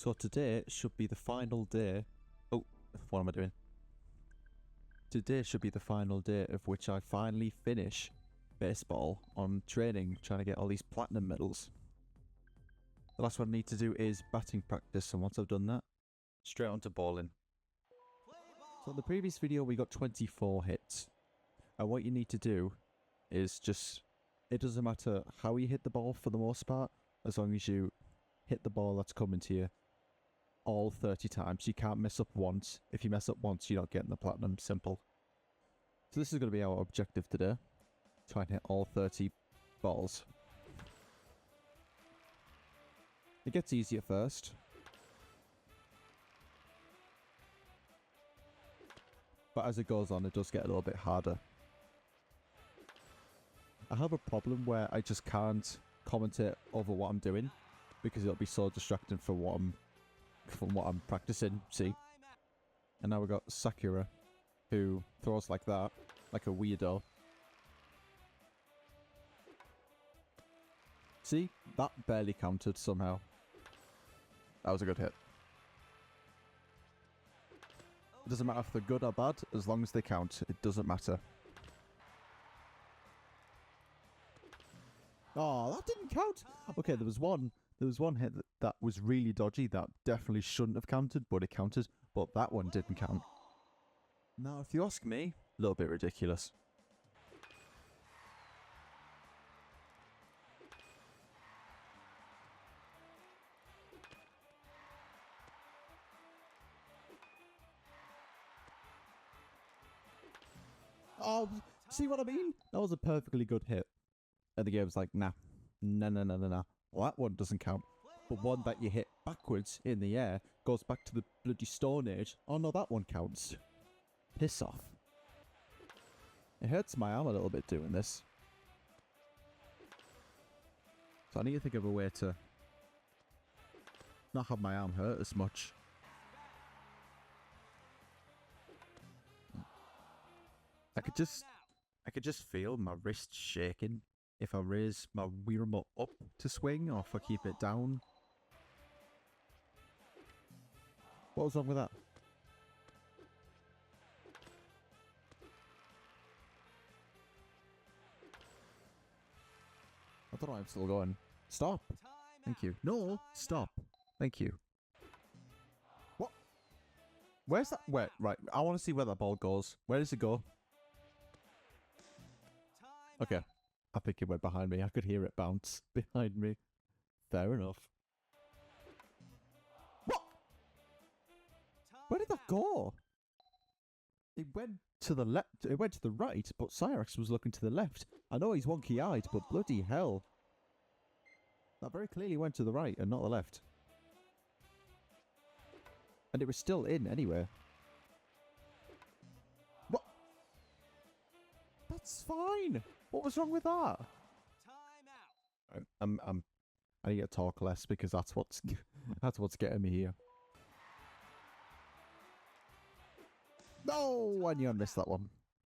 So today should be the final day. Oh, what am I doing? Today should be the final day of which I finally finish baseball on training, trying to get all these platinum medals. The last one I need to do is batting practice, and once I've done that, straight on to bowling. So in the previous video we got 24 hits. And what you need to do is just, it doesn't matter how you hit the ball for the most part, as long as you hit the ball that's coming to you all 30 times. You can't mess up once. If you mess up once, you're not getting the platinum. Simple. So this is going to be our objective today. Try and hit all 30 balls. It gets easier first. But as it goes on, it does get a little bit harder. I have a problem where I just can't commentate over what I'm doing, because it'll be so distracting from what I'm practicing, see? And now we've got Sakura, who throws like that, like a weirdo. See? That barely counted somehow. That was a good hit. It doesn't matter if they're good or bad, as long as they count. It doesn't matter. Oh, that didn't count! Okay, there was one hit that was really dodgy that definitely shouldn't have counted, but it counted. But that one didn't count. Now, if you ask me, a little bit ridiculous. Oh, see what I mean? That was a perfectly good hit. And the game's like, nah. Nah. Well, that one doesn't count. But one that you hit backwards in the air goes back to the bloody Stone Age. Oh no, that one counts. Piss off. It hurts my arm a little bit doing this. So I need to think of a way to not have my arm hurt as much. I could just feel my wrist shaking if I raise my Wii remote up to swing, or if I keep it down. What was wrong with that? I don't know, I'm still going. Stop! Thank you. No! Stop! Thank you. What? Where's that? Where? Right, I want to see where that ball goes. Where does it go? Okay. I think it went behind me. I could hear it bounce behind me. Fair enough. What? Where did that go? It went to the left. It went to the right, but Cyraxx was looking to the left. I know he's wonky-eyed, but bloody hell. That very clearly went to the right and not the left. And it was still in anyway. What? That's fine. What was wrong with that? I need to talk less because that's what's getting me here. No, I knew I missed that one.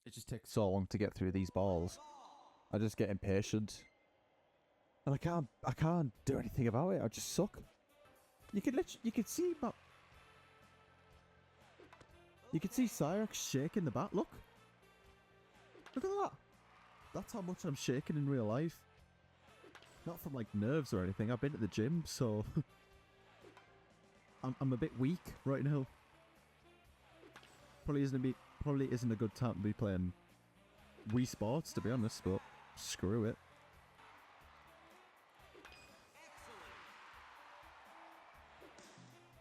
It just takes so long to get through these balls. I just get impatient, and I can't do anything about it. I just suck. You can see Cyraxx shaking the bat. Look at that. That's how much I'm shaking in real life. Not from like nerves or anything. I've been at the gym, so I'm a bit weak right now. Probably isn't a good time to be playing Wii Sports, to be honest, but screw it.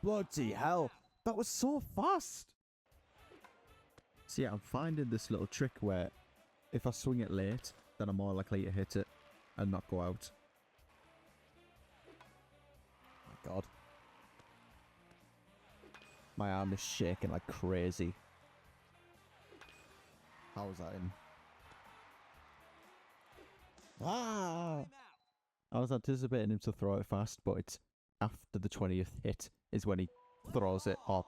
Bloody hell! That was so fast! So yeah, I'm finding this little trick where if I swing it late, then I'm more likely to hit it and not go out. Oh my god. My arm is shaking like crazy. How was that in? Ah! I was anticipating him to throw it fast, but it's after the 20th hit is when he throws it, or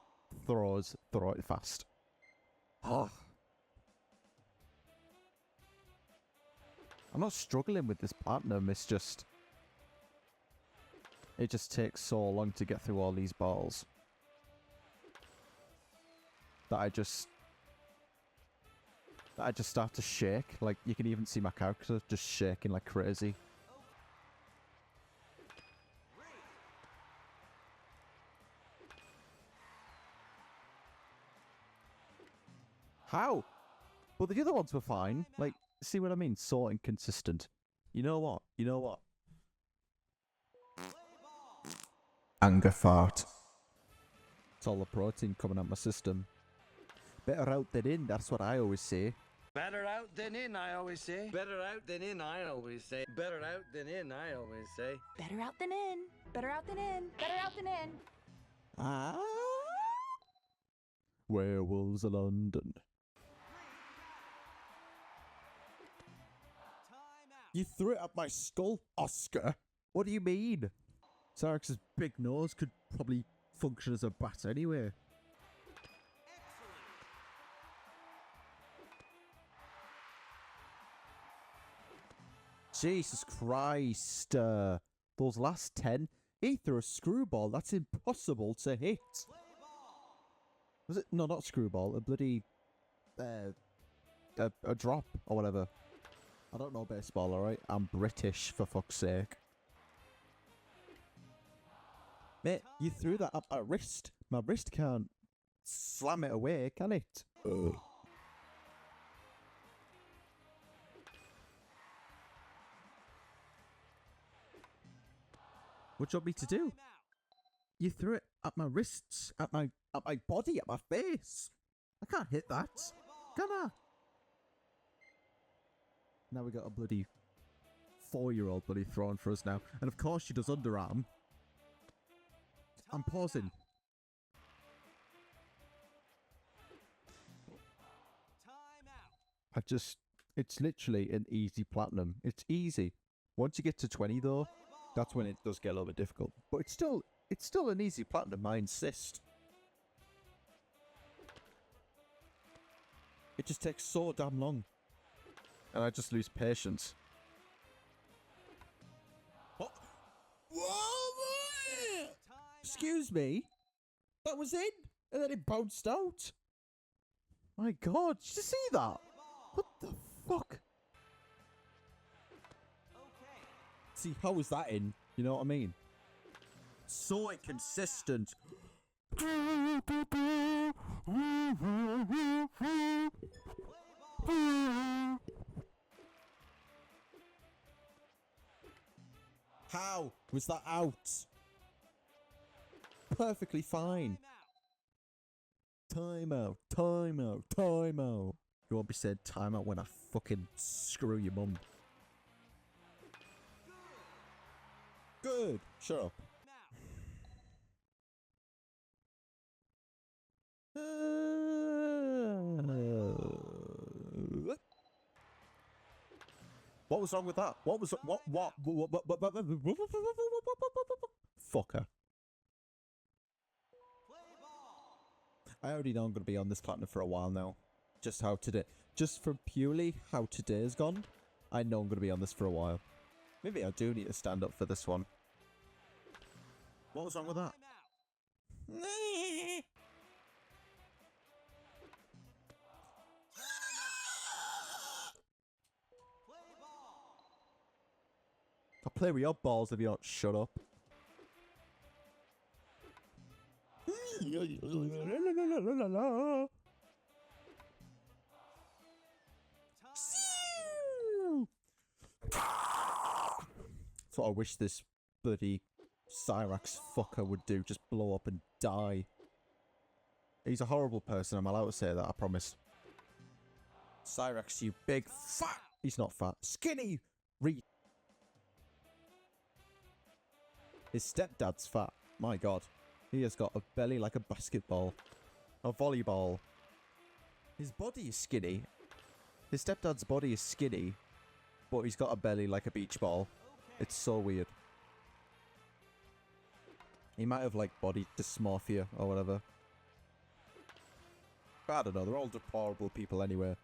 throw it fast. Oh. I'm not struggling with this platinum, it's just It just takes so long to get through all these balls that I just start to shake. Like, you can even see my character just shaking like crazy. How? But the other ones were fine. Like, see what I mean? So inconsistent. You know what? You know what? Anger fart. It's all the protein coming out my system. Better out than in, that's what I always say. Better out than in, I always say. Better out than in, I always say. Better out than in, I always say. Better out than in. Better out than in. Better out than in. Ah. Werewolves of London. You threw it at my skull, Oscar. What do you mean? Cyraxx's big nose could probably function as a bat anyway. Jesus Christ. Those last 10, he threw a screwball. That's impossible to hit. Was it? No, not screwball. A bloody... a drop or whatever. I don't know baseball, alright? I'm British, for fuck's sake. Mate, you threw that up my wrist. My wrist can't slam it away, can it? Ugh. What do you want me to do? You threw it at my wrists, at my body, at my face. I can't hit that. Can I? Now we got a bloody 4-year-old bloody throwing for us now. And of course she does underarm. I'm pausing. It's literally an easy platinum. It's easy. Once you get to 20 though, that's when it does get a little bit difficult. But it's still an easy platinum, I insist. It just takes so damn long. And I just lose patience. What? Whoa! Excuse me? That was in? And then it bounced out? My god, did you see that? What the fuck? See, how was that in? You know what I mean? So inconsistent. How was that out? Perfectly fine. Time out, time out, time out. You won't be said time out when I fucking screw your mum. Good. Shut up. What was wrong with that? What was what? Fucker. I already know I'm going to be on this platinum for a while now. Just from purely how today's gone, I know I'm going to be on this for a while. Maybe I do need to stand up for this one. What was wrong with that? I'll play with your balls if you don't shut up. That's what I wish this bloody Cyraxx fucker would do. Just blow up and die. He's a horrible person, I'm allowed to say that, I promise. Cyraxx, you big fat... He's not fat. Skinny! His stepdad's fat. My god. He has got a belly like a basketball. A volleyball. His body is skinny. His stepdad's body is skinny. But he's got a belly like a beach ball. It's so weird. He might have like body dysmorphia or whatever. But I don't know, they're all deplorable people anyway.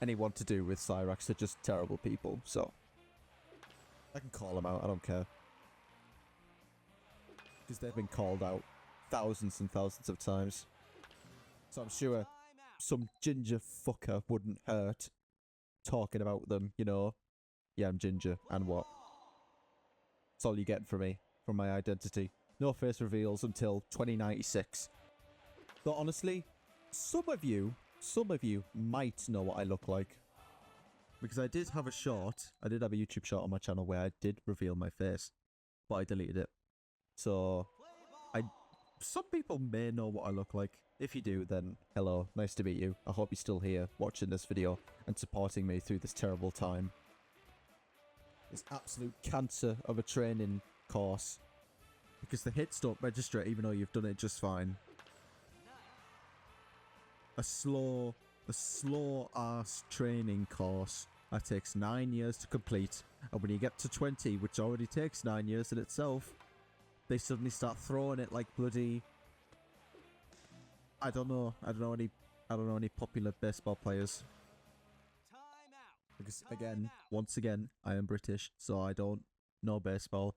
Anyone to do with Cyraxx are just terrible people, so... I can call them out, I don't care. because they've been called out thousands and thousands of times. So I'm sure some ginger fucker wouldn't hurt talking about them, you know. Yeah, I'm ginger, and what? That's all you get from me, from my identity. No face reveals until 2096. Though honestly, some of you might know what I look like. Because I did have a YouTube short on my channel where I did reveal my face, but I deleted it. So, some people may know what I look like. If you do, then hello, nice to meet you. I hope you're still here watching this video and supporting me through this terrible time. This absolute cancer of a training course. Because the hits don't register even though you've done it just fine. A slow ass training course that takes 9 years to complete, and when you get to 20, which already takes 9 years in itself, they suddenly start throwing it like bloody, I don't know any popular baseball players. Because once again, I am British, so I don't know baseball.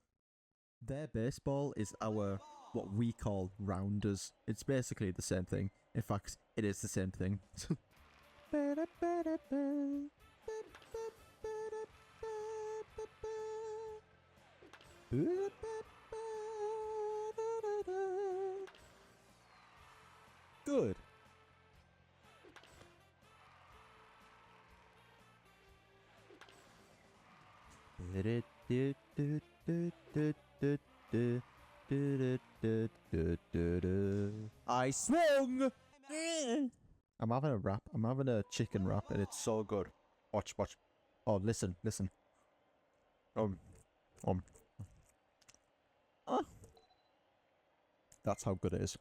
Their baseball is what we call rounders. It's basically the same thing. In fact, it is the same thing. Good. I swung! I'm having a wrap. I'm having a chicken wrap and it's so good. Watch. Oh, listen. Ah. That's how good it is.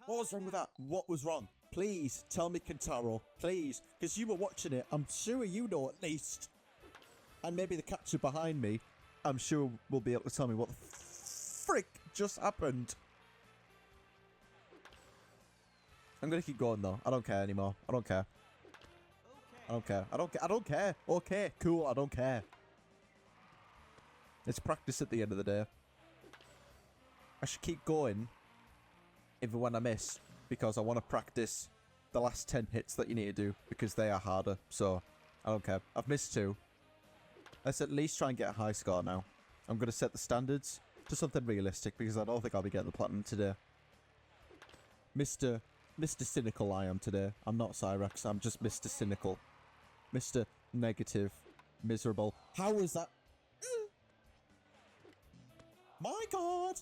What was wrong with that? What was wrong? Please, tell me, Kentaro. Please. Because you were watching it. I'm sure you know at least. And maybe the catcher behind me, I'm sure will be able to tell me what the frick just happened. I'm going to keep going though. I don't care anymore. I don't care. Okay, cool. I don't care. It's practice at the end of the day. I should keep going even when I miss, because I want to practice the last 10 hits that you need to do, because they are harder. So, I don't care. I've missed 2. Let's at least try and get a high score now. I'm going to set the standards to something realistic, because I don't think I'll be getting the platinum today. Mr. Cynical I am today. I'm not Cyraxx, I'm just Mr. Cynical. Mr. Negative. Miserable. How is that? My God!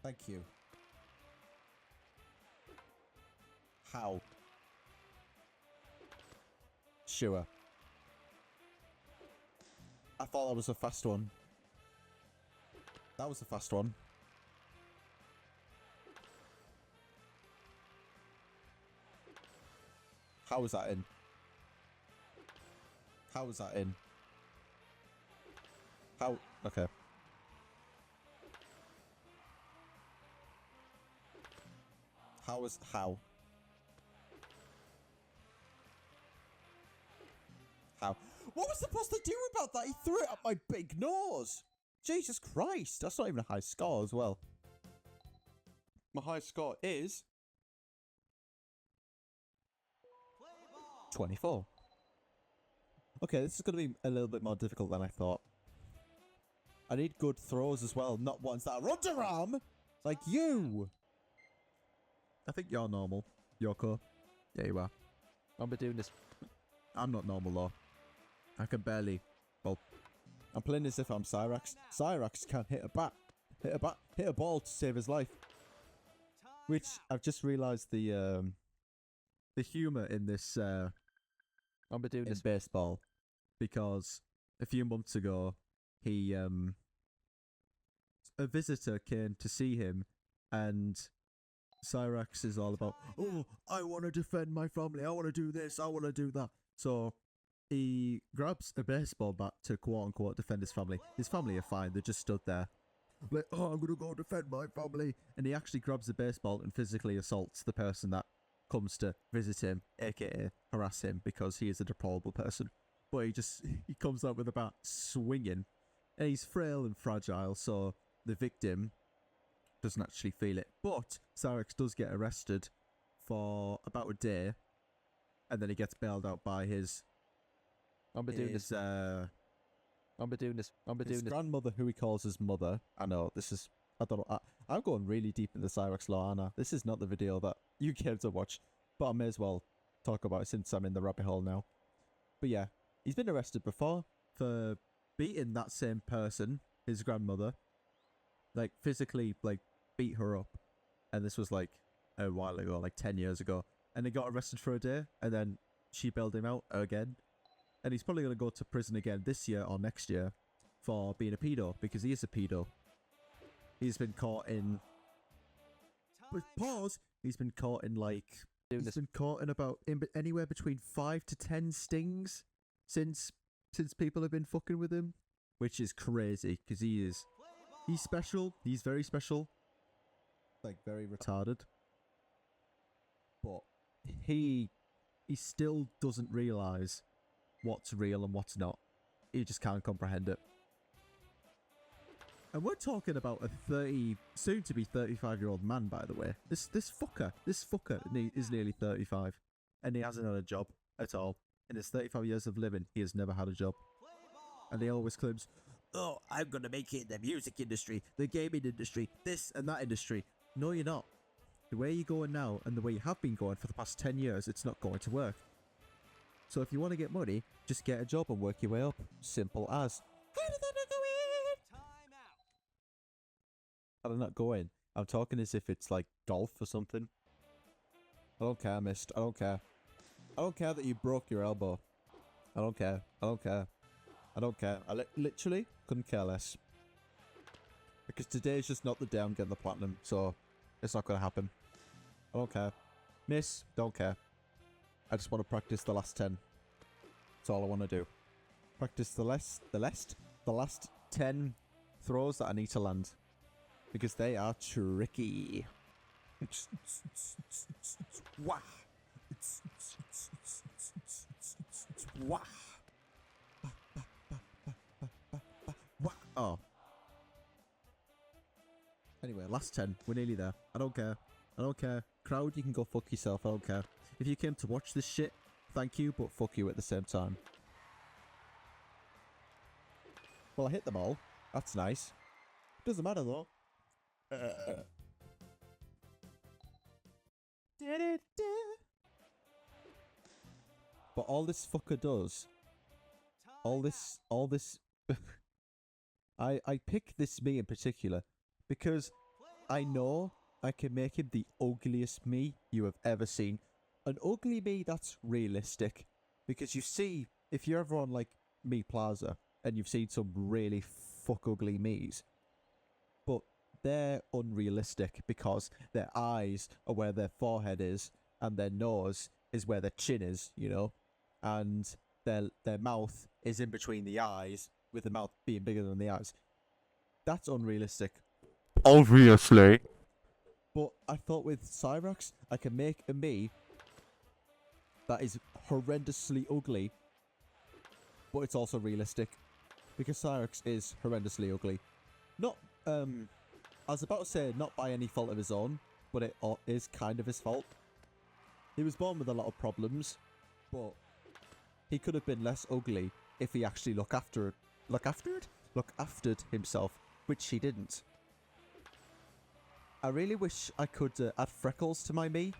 Thank you. How? Sure. I thought that was a fast one. That was a fast one. How was that in? How was that in? How? Okay. How? How? What was I supposed to do about that? He threw it at my big nose. Jesus Christ. That's not even a high score as well. My high score is 24. Okay, this is going to be a little bit more difficult than I thought. I need good throws as well, not ones that are underarm like you. I think you're normal. Yoko. Yeah, you are. I'll be doing this. I'm not normal though. I can barely. Well, I'm playing as if I'm Cyraxx. Cyraxx can't hit a bat. Hit a ball to save his life. Which I've just realised the humour in this. I'll be doing this baseball because a few months ago, a visitor came to see him, and Cyraxx is all about, oh, I want to defend my family, I want to do this, I want to do that. So he grabs a baseball bat to quote-unquote defend his family. His family are fine, they just stood there. Like, oh, I'm going to go defend my family. And he actually grabs the baseball and physically assaults the person that comes to visit him, aka harass him, because he is a deplorable person. but he comes out with a bat swinging, and he's frail and fragile, so the victim doesn't actually feel it. But Cyraxx does get arrested for about a day, and then he gets bailed out by his grandmother, who he calls his mother. I know I don't know. I'm going really deep in the Cyraxx lore, Anna. This is not the video that you came to watch, but I may as well talk about it since I'm in the rabbit hole now. But yeah, he's been arrested before for beating that same person, his grandmother, like physically, like beat her up, and this was like a while ago, like 10 years ago, and he got arrested for a day, and then she bailed him out again, and he's probably going to go to prison again this year or next year for being a pedo, because he is a pedo. He's been caught in... Pause! He's been caught in like... He's been caught in about anywhere between 5 to 10 stings since people have been fucking with him, which is crazy, because he's special. He's very special, like very retarded, but he still doesn't realize what's real and what's not. He just can't comprehend it. And we're talking about a soon to be 35-year-old man, by the way. This fucker is nearly 35, and he hasn't had a job at all. In his 35 years of living, he has never had a job. And he always claims, "Oh, I'm gonna make it in the music industry, the gaming industry, this and that industry." No, you're not. The way you're going now, and the way you have been going for the past 10 years, it's not going to work. So if you want to get money, just get a job and work your way up. Simple as. How did that not go in? How did that go in? I'm talking as if it's like golf or something. I don't care, mist. I don't care. I don't care that you broke your elbow. I don't care. I don't care. I don't care. I literally couldn't care less. Because today's just not the day I'm getting the platinum, so it's not going to happen. I don't care. Miss, don't care. I just want to practice the last 10. That's all I want to do. Practice the last 10 throws that I need to land. Because they are tricky. Wah. Wah. Oh. Anyway, last 10. We're nearly there. I don't care. I don't care. Crowd, you can go fuck yourself. I don't care. If you came to watch this shit, thank you, but fuck you at the same time. Well, I hit them all. That's nice. Doesn't matter, though. But all this fucker does... All this... I pick this me in particular because I know I can make him the ugliest me you have ever seen. An ugly me that's realistic. Because you see, if you're ever on like Me Plaza and you've seen some really fuck ugly me's, but they're unrealistic because their eyes are where their forehead is and their nose is where their chin is, you know, and their mouth is in between the eyes, with the mouth being bigger than the eyes. That's unrealistic. Obviously. But I thought with Cyraxx, I can make a me that is horrendously ugly, but it's also realistic. Because Cyraxx is horrendously ugly. Not, I was about to say not by any fault of his own, but it is kind of his fault. He was born with a lot of problems, but he could have been less ugly if he actually looked aftered himself, which he didn't. I really wish I could add freckles to my me.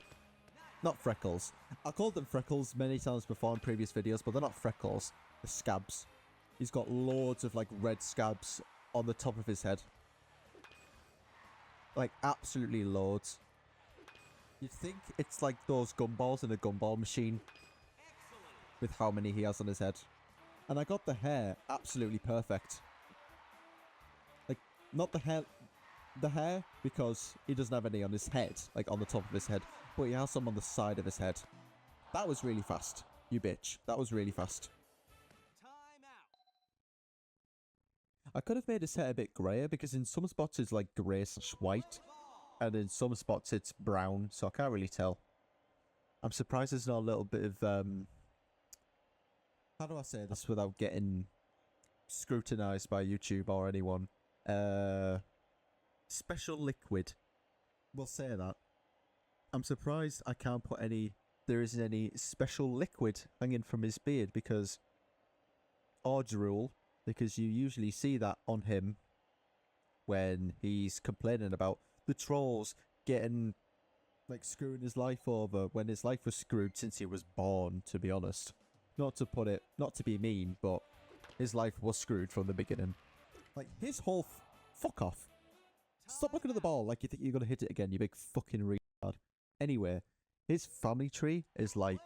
Not freckles. I called them freckles many times before in previous videos, but they're not freckles. They're scabs. He's got loads of like red scabs on the top of his head. Like absolutely loads. You'd think it's like those gumballs in a gumball machine with how many he has on his head. And I got the hair absolutely perfect. Like, not the hair because he doesn't have any on his head, like on the top of his head, but he has some on the side of his head. That was really fast, you bitch. That was really fast. I could have made his hair a bit grayer because in some spots it's like grey/white, and in some spots it's brown, so I can't really tell. I'm surprised there's not a little bit of how do I say this without getting scrutinized by YouTube or anyone? Special liquid. We'll say that. I'm surprised I can't put there isn't any special liquid hanging from his beard because, or drool, because you usually see that on him when he's complaining about the trolls getting, like, screwing his life over when his life was screwed since he was born, to be honest. Not to be mean, but his life was screwed from the beginning. Like, his whole fuck off. Stop looking at the ball like you think you're gonna hit it again, you big fucking retard. Anyway, his family tree is like,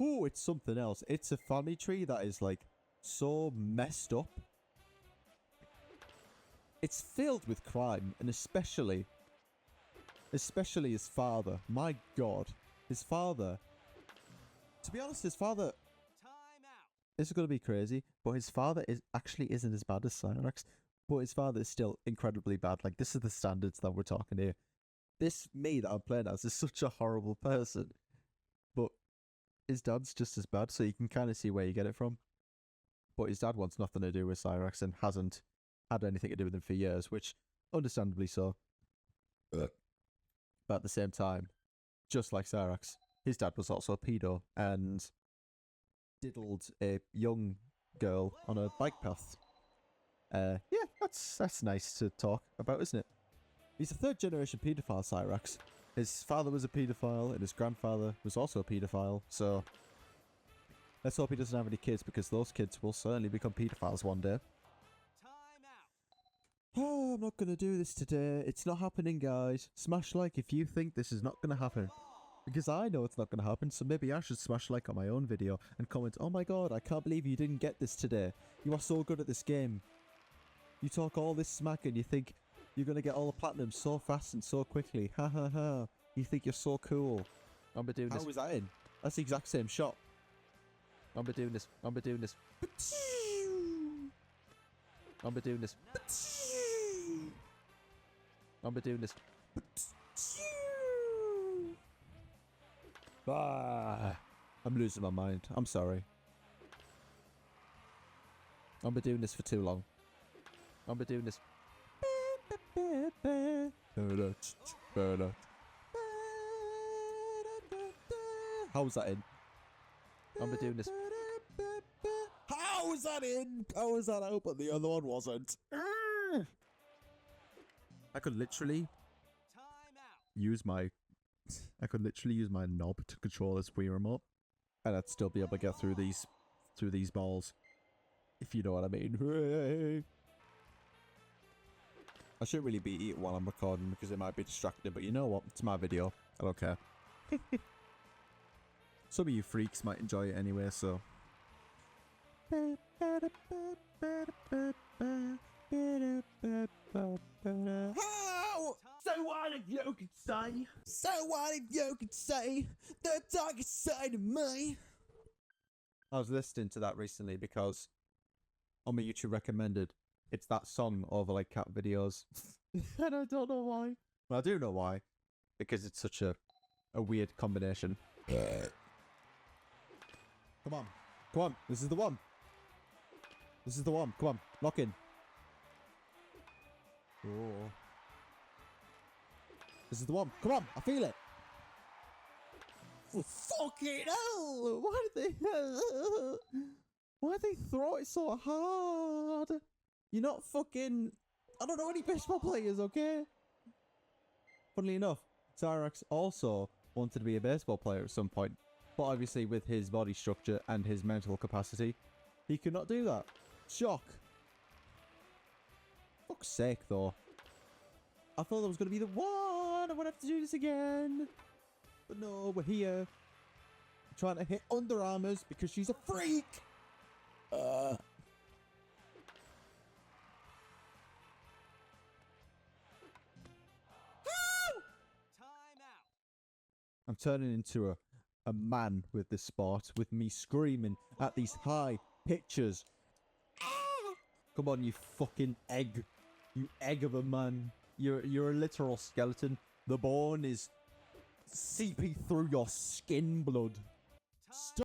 ooh, it's something else. It's a family tree that is, like, so messed up. It's filled with crime, and especially his father. My God, his father. To be honest, his father. This is gonna be crazy, but his father isn't as bad as Cyraxx. But his father is still incredibly bad. Like, this is the standards that we're talking here. This me that I'm playing as is such a horrible person. But his dad's just as bad, so you can kind of see where you get it from. But his dad wants nothing to do with Cyraxx and hasn't had anything to do with him for years, which, understandably so. But at the same time, just like Cyraxx, his dad was also a pedo and diddled a young girl on a bike path. Yeah, that's nice to talk about, isn't it? He's a third generation paedophile, Cyraxx. His father was a paedophile and his grandfather was also a paedophile, so let's hope he doesn't have any kids because those kids will certainly become paedophiles one day. Oh, I'm not gonna do this today. It's not happening, guys. Smash like if you think this is not gonna happen. Because I know it's not gonna happen, so maybe I should smash like on my own video and comment, oh my god, I can't believe you didn't get this today. You are so good at this game. You talk all this smack and you think you're gonna get all the platinum so fast and so quickly. Ha ha ha. You think you're so cool. I'm doing this. How was that in? That's the exact same shot. I'm doing this. I'm doing this. I'm doing this. I'm doing this. I'm losing my mind. I'm sorry. I've been doing this for too long. I've been doing this. How was that in? I've been doing this. How was that in? How was that out, but the other one wasn't? I could literally use my knob to control this Wii remote, and I'd still be able to get through these balls, if you know what I mean. I shouldn't really be eating while I'm recording because it might be distracting, but you know what? It's my video. I don't care. Some of you freaks might enjoy it anyway, so. How? So what if you could say? So what if you could say the darkest side of me? I was listening to that recently because on my YouTube recommended, it's that song over like cat videos. And I don't know why. Well, I do know why. Because it's such a weird combination. Come on. Come on. This is the one. This is the one. Come on. Lock in. Oh. This is the one. Come on. I feel it. Oh, fucking hell. Why did they throw it so hard? You're not fucking... I don't know any baseball players, okay? Funnily enough, Cyraxx also wanted to be a baseball player at some point. But obviously with his body structure and his mental capacity, he could not do that. Shock. Fuck's sake, though. I thought that was going to be the one. I wouldn't have to do this again. But no, we're here. I'm trying to hit Under Armours because she's a freak. I'm turning into a man with this sport, with me screaming at these high pitches. Come on, you fucking egg. You egg of a man. You're a literal skeleton. The bone is seeping through your skin blood. Stop.